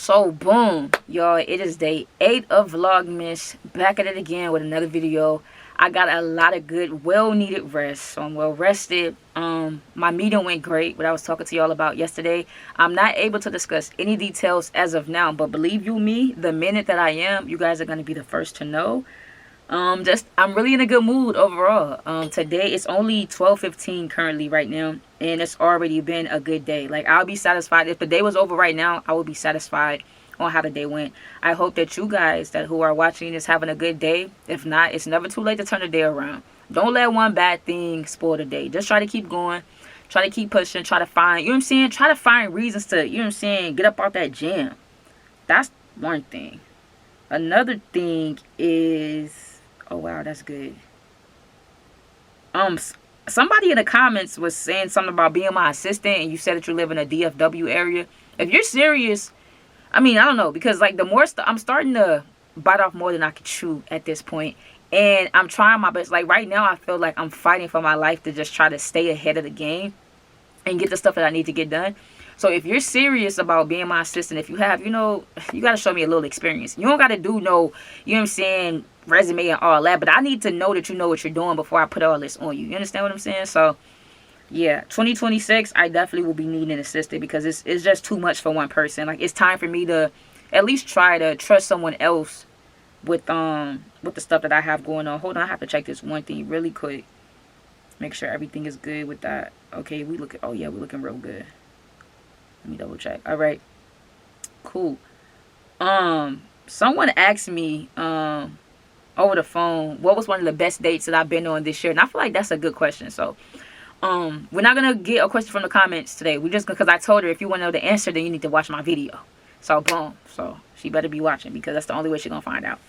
So boom, y'all, it is day 8 of Vlogmas, back at it again with another video. I got a lot of good, well needed rest, so I'm well rested. My meeting went great, what I was talking to y'all about yesterday. I'm not able to discuss any details as of now, but believe you me, the minute that I am, you guys are going to be the first to know. I'm really in a good mood overall. Today it's only 12:15 currently right now, and it's already been a good day. Like, I'll be satisfied if the day was over right now. I would be satisfied on how the day went. I hope that you guys who are watching is having a good day. If not, it's never too late to turn the day around. Don't let one bad thing spoil the day. Just try to keep going, try to keep pushing, try to find, you know what I'm saying, try to find reasons to, you know what I'm saying, get up out that jam. That's one thing. Another thing is, oh wow, that's good. Somebody in the comments was saying something about being my assistant, and you said that you live in a DFW area. If you're serious, I mean, I don't know, because like the more I'm starting to bite off more than I can chew at this point, and I'm trying my best. Like right now, I feel like I'm fighting for my life to just try to stay ahead of the game and get the stuff that I need to get done. So if you're serious about being my assistant, if you have, you know, you got to show me a little experience. You don't got to do no, you know what I'm saying, resume and all that. But I need to know that you know what you're doing before I put all this on you. You understand what I'm saying? So, yeah, 2026, I definitely will be needing an assistant because it's just too much for one person. Like, it's time for me to at least try to trust someone else with the stuff that I have going on. Hold on, I have to check this one thing really quick. Make sure everything is good with that. Okay, oh yeah, we're looking real good. Let me double check. All right, cool. Someone asked me over the phone what was one of the best dates that I've been on this year, and I feel like that's a good question. So we're not gonna get a question from the comments today. We just, because I told her if you want to know the answer, then you need to watch my video. So boom, so she better be watching because that's the only way she's gonna find out.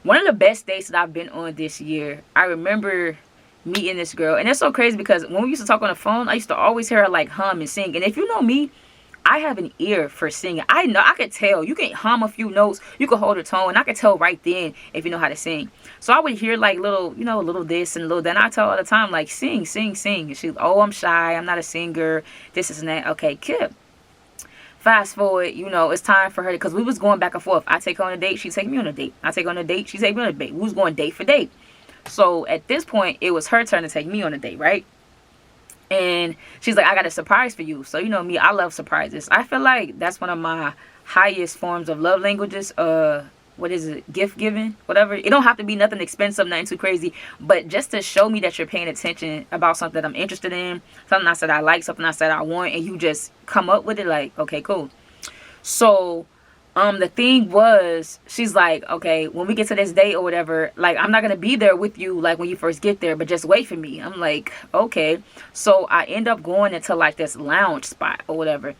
One of the best dates that I've been on this year, I remember meeting this girl, and it's so crazy because when we used to talk on the phone, I used to always hear her like hum and sing. And if you know me, I have an ear for singing. I know, I could tell. You can hum a few notes, you can hold a tone, and I could tell right then if you know how to sing. So I would hear like little, you know, a little this and a little that. And I tell her all the time, like, sing, sing, sing. And she's, oh, I'm shy, I'm not a singer, this is that. Okay, Kip. Fast forward, you know, it's time for her, because we was going back and forth. I take her on a date, she take me on a date. I take her on a date, she take me on a date. We was going date for date. So at this point, it was her turn to take me on a date, right? And she's like, I got a surprise for you. So, you know me, I love surprises. I feel like that's one of my highest forms of love languages. What is it? Gift giving? Whatever. It don't have to be nothing expensive, nothing too crazy. But just to show me that you're paying attention about something that I'm interested in, something I said I like, something I said I want, and you just come up with it like, okay, cool. So the thing was, she's like, okay, when we get to this date or whatever, like, I'm not going to be there with you, like, when you first get there, but just wait for me. I'm like, okay. So I end up going into, like, this lounge spot or whatever.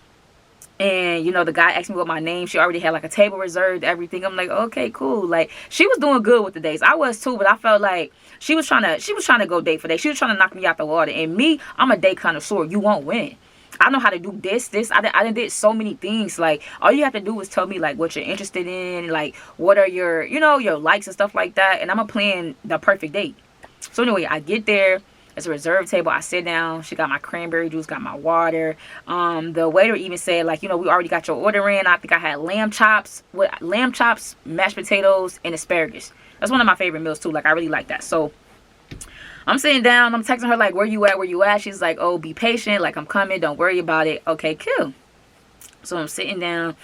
And, you know, the guy asked me what my name. She already had, like, a table reserved, everything. I'm like, okay, cool. Like, she was doing good with the dates. I was, too, but I felt like she was trying to go date for date. She was trying to knock me out the water. And me, I'm a date connoisseur. You won't win. I know how to do this. I done did so many things. Like, all you have to do is tell me, like, what you're interested in, like, what are your, you know, your likes and stuff like that, and I'm gonna plan the perfect date. So anyway, I get there. It's a reserved table. I sit down. She got my cranberry juice, got my water. The waiter even said, like, you know, we already got your order in. I think I had lamb chops, mashed potatoes, and asparagus. That's one of my favorite meals too. Like, I really like that. So I'm sitting down, I'm texting her like, where you at, where you at? She's like, oh, be patient, like, I'm coming, don't worry about it. Okay, cool. So I'm sitting down,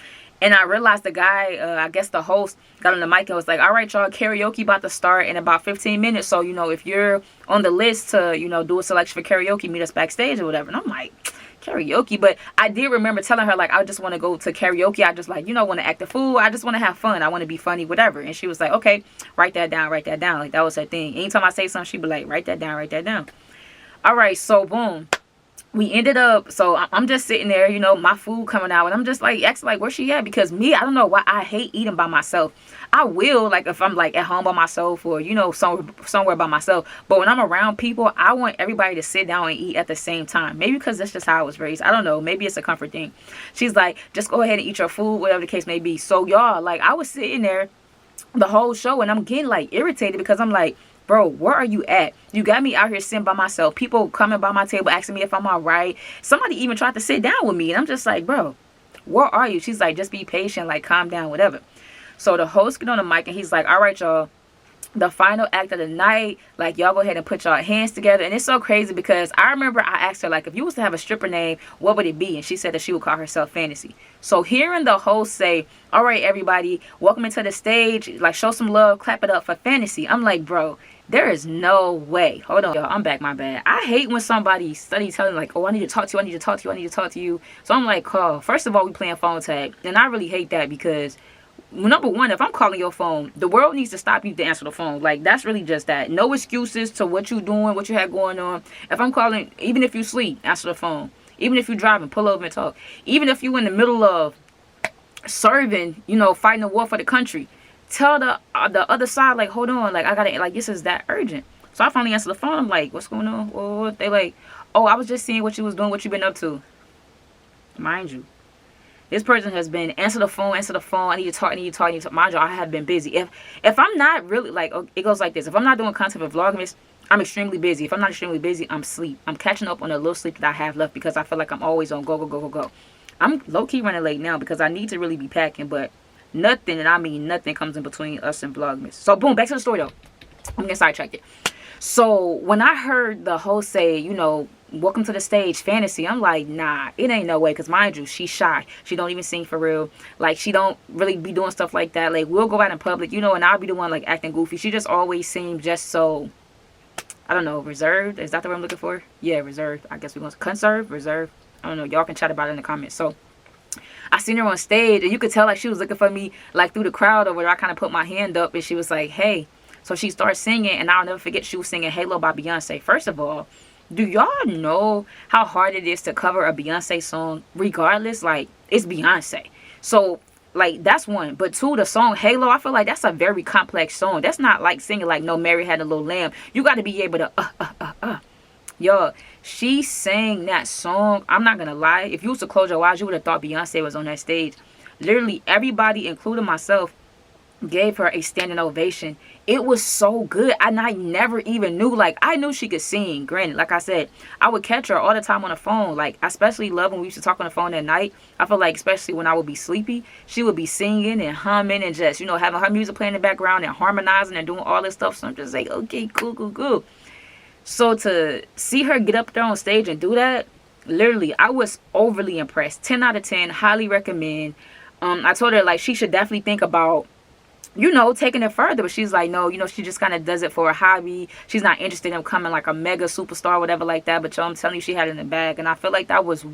and I realized the guy, I guess the host, got on the mic and was like, all right, y'all, karaoke about to start in about 15 minutes. So, you know, if you're on the list to, you know, do a selection for karaoke, meet us backstage or whatever. And I'm like, karaoke? But I did remember telling her, like, I just want to go to karaoke. I just, like, you know, want to act a fool. I just want to have fun. I want to be funny, whatever. And she was like, okay, write that down, write that down. Like, that was her thing. Anytime I say something, she'd be like, write that down, write that down. All right, so boom. We ended up, so I'm just sitting there, you know, my food coming out, and I'm just like, asking, like, where's she at? Because me, I don't know why I hate eating by myself. I will, like, if I'm, like, at home by myself or, you know, somewhere by myself. But when I'm around people, I want everybody to sit down and eat at the same time. Maybe because that's just how I was raised. I don't know. Maybe it's a comfort thing. She's like, just go ahead and eat your food, whatever the case may be. So, y'all, like, I was sitting there the whole show, and I'm getting, like, irritated because I'm like, bro, where are you at? You got me out here sitting by myself. People coming by my table asking me if I'm all right. Somebody even tried to sit down with me, and I'm just like, bro, Where are you? She's like, just be patient, like calm down, whatever. So the host get on the mic and he's like, all right, y'all, the final act of the night, like, y'all go ahead and put y'all hands together. And it's so crazy because I remember I asked her, like, if you was to have a stripper name, what would it be? And she said that she would call herself Fantasy. So hearing the host say, all right, everybody, welcome into the stage, like, show some love, clap it up for Fantasy, I'm like, bro, there is no way. Hold on, y'all, I'm back, my bad. I hate when somebody studies telling, like, oh, I need to talk to you, I need to talk to you, I need to talk to you. So I'm like, Carl, first of all, we playing phone tag. And I really hate that because, number one, if I'm calling your phone, the world needs to stop you to answer the phone. Like, that's really just that. No excuses to what you doing, what you had going on. If I'm calling, even if you sleep, answer the phone. Even if you driving, pull over and talk. Even if you in the middle of serving, you know, fighting a war for the country, tell the other side, like, hold on, like, I gotta, like, this is that urgent. So I finally answer the phone. I'm like, what's going on? Well, they like, oh, I was just seeing what you was doing, what you been up to. Mind you, this person has been answer the phone. I need to talk, I need to talk, I need to talk. Mind you, I have been busy. If I'm not really, like, it goes like this. If I'm not doing content for Vlogmas, I'm extremely busy. If I'm not extremely busy, I'm asleep. I'm catching up on the little sleep that I have left because I feel like I'm always on go. I'm low-key running late now because I need to really be packing, but nothing, and I mean nothing, comes in between us and Vlogmas. So, boom, back to the story, though. I'm gonna sidetrack it. So, when I heard the host say, you know, welcome to the stage, Fantasy, I'm like, nah, it ain't no way. Because mind you, she's shy. She don't even sing for real. Like, she don't really be doing stuff like that. Like, we'll go out in public, you know, and I'll be the one, like, acting goofy. She just always seemed just so, I don't know, reserved. Is that the word I'm looking for? Yeah, reserved. I guess we're going to conserve, reserve. I don't know. Y'all can chat about it in the comments. So, I seen her on stage, and you could tell, like, she was looking for me, like, through the crowd or where I kind of put my hand up, and she was like, hey. So she started singing, and I'll never forget, she was singing Halo by Beyonce. First of all, do y'all know how hard it is to cover a Beyonce song regardless? Like, it's Beyonce. So, like, that's one. But two, the song Halo, I feel like that's a very complex song. That's not like singing like No Mary Had a Little Lamb. You got to be able to, Y'all, she sang that song. I'm not going to lie. If you was to close your eyes, you would have thought Beyonce was on that stage. Literally, everybody, including myself, gave her a standing ovation. It was so good. And I never even knew, like, I knew she could sing. Granted, like I said, I would catch her all the time on the phone. Like, I especially love when we used to talk on the phone at night. I feel like, especially when I would be sleepy, she would be singing and humming and just, you know, having her music playing in the background and harmonizing and doing all this stuff. So I'm just like, okay, cool. So to see her get up there on stage and do that, literally, I was overly impressed. 10 out of 10, highly recommend. I told her, like, she should definitely think about, you know, taking it further. But she's like, no, you know, she just kind of does it for a hobby. She's not interested in becoming like a mega superstar, whatever like that. But yo, I'm telling you, she had it in the bag. And I feel like that was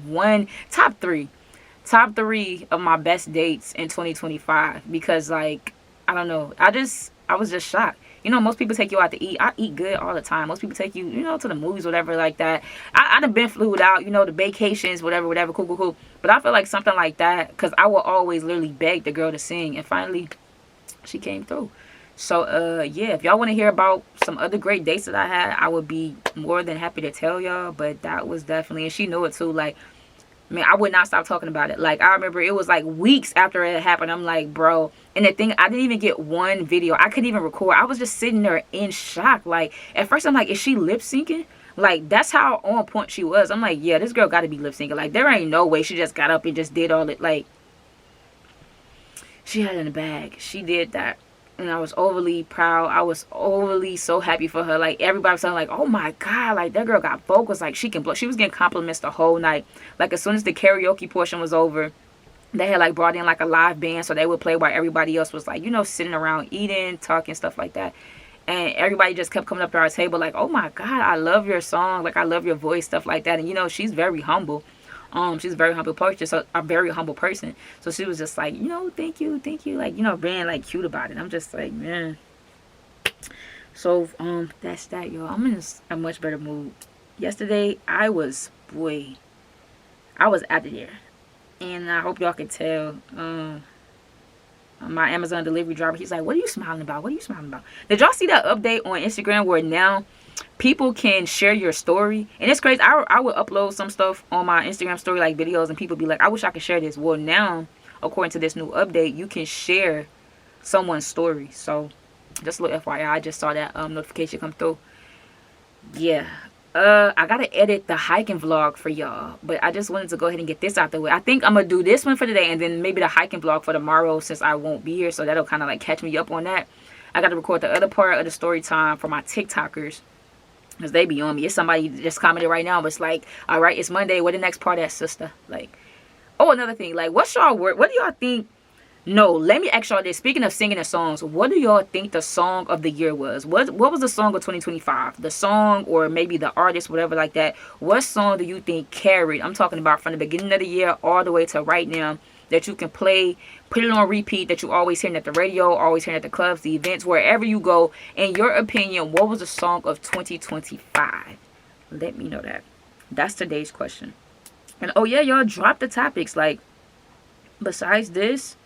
top three of my best dates in 2025. Because, like, I don't know, I was just shocked. You know, most people take you out to eat. I eat good all the time. Most people take you, you know, to the movies, whatever like that. I'd have been flued out, you know, the vacations, whatever, cool. But I feel like something like that, because I will always literally beg the girl to sing. And finally, she came through. So, yeah, if y'all want to hear about some other great dates that I had, I would be more than happy to tell y'all. But that was definitely, and she knew it too, like, man, I would not stop talking about it. Like, I remember it was like weeks after it happened. I'm like, bro. And the thing, I didn't even get one video. I couldn't even record. I was just sitting there in shock. Like, at first I'm like, is she lip syncing? Like, that's how on point she was. I'm like, yeah, this girl got to be lip syncing. Like, there ain't no way she just got up and just did all it. Like, she had it in the bag. She did that. And I was overly proud. I was overly so happy for her. Like, everybody was saying, like, oh my God, like, that girl got vocals. Like, she can blow. She was getting compliments the whole night. Like, as soon as the karaoke portion was over, they had, like, brought in, like, a live band. So they would play while everybody else was, like, you know, sitting around eating, talking, stuff like that. And everybody just kept coming up to our table, like, oh my God, I love your song. Like, I love your voice, stuff like that. And, you know, she's very humble. She's a very humble person, so a very humble person. So she was just like, you know, thank you, like, you know, being like cute about it. I'm just like, man. So that's that, y'all. I'm in a much better mood. Yesterday, I was out of there, and I hope y'all can tell. My Amazon delivery driver, he's like, what are you smiling about? Did y'all see that update on Instagram where now people can share your story? And it's crazy. I would upload some stuff on my Instagram story, like videos, and people be like, I wish I could share this. Well, now, according to this new update, you can share someone's story. So, just a little FYI, I just saw that notification come through. Yeah. I gotta edit the hiking vlog for y'all, but I just wanted to go ahead and get this out the way. I think I'm gonna do this one for today, and then maybe the hiking vlog for tomorrow, since I won't be here, so that'll kind of like catch me up on that. I gotta record the other part of the story time for my TikTokers, because they be on me. It's somebody just commented right now, but it's like, all right, it's Monday, where the next part at, sister? Like, oh, another thing, like, what's y'all word? What do y'all think? No, let me ask y'all this. Speaking of singing and songs, what do y'all think the song of the year was? What was the song of 2025? The song, or maybe the artist, whatever like that. What song do you think carried? I'm talking about from the beginning of the year all the way to right now, that you can play, put it on repeat, that you always hearing at the radio, always hearing at the clubs, the events, wherever you go. In your opinion, what was the song of 2025? Let me know that. That's today's question. And oh yeah, y'all, drop the topics. Like, besides this,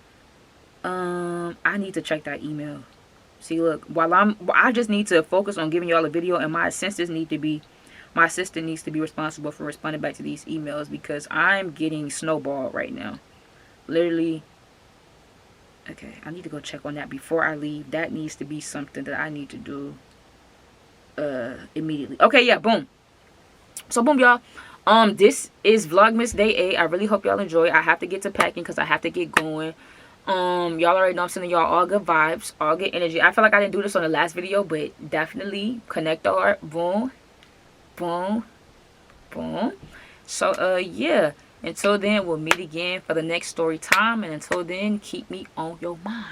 I need to check that email. See, look, I just need to focus on giving y'all a video, and my assistant needs to be responsible for responding back to these emails, because I'm getting snowballed right now. Literally. Okay, I need to go check on that before I leave. That needs to be something that I need to do immediately. Okay, yeah, boom. So boom, y'all. This is Vlogmas Day 8. I really hope y'all enjoy. I have to get to packing because I have to get going. Y'all already know I'm sending y'all all good vibes, all good energy. I feel like I didn't do this on the last video, but definitely connect the heart. Boom, boom, boom. So yeah, until then, we'll meet again for the next story time, and until then, keep me on your mind.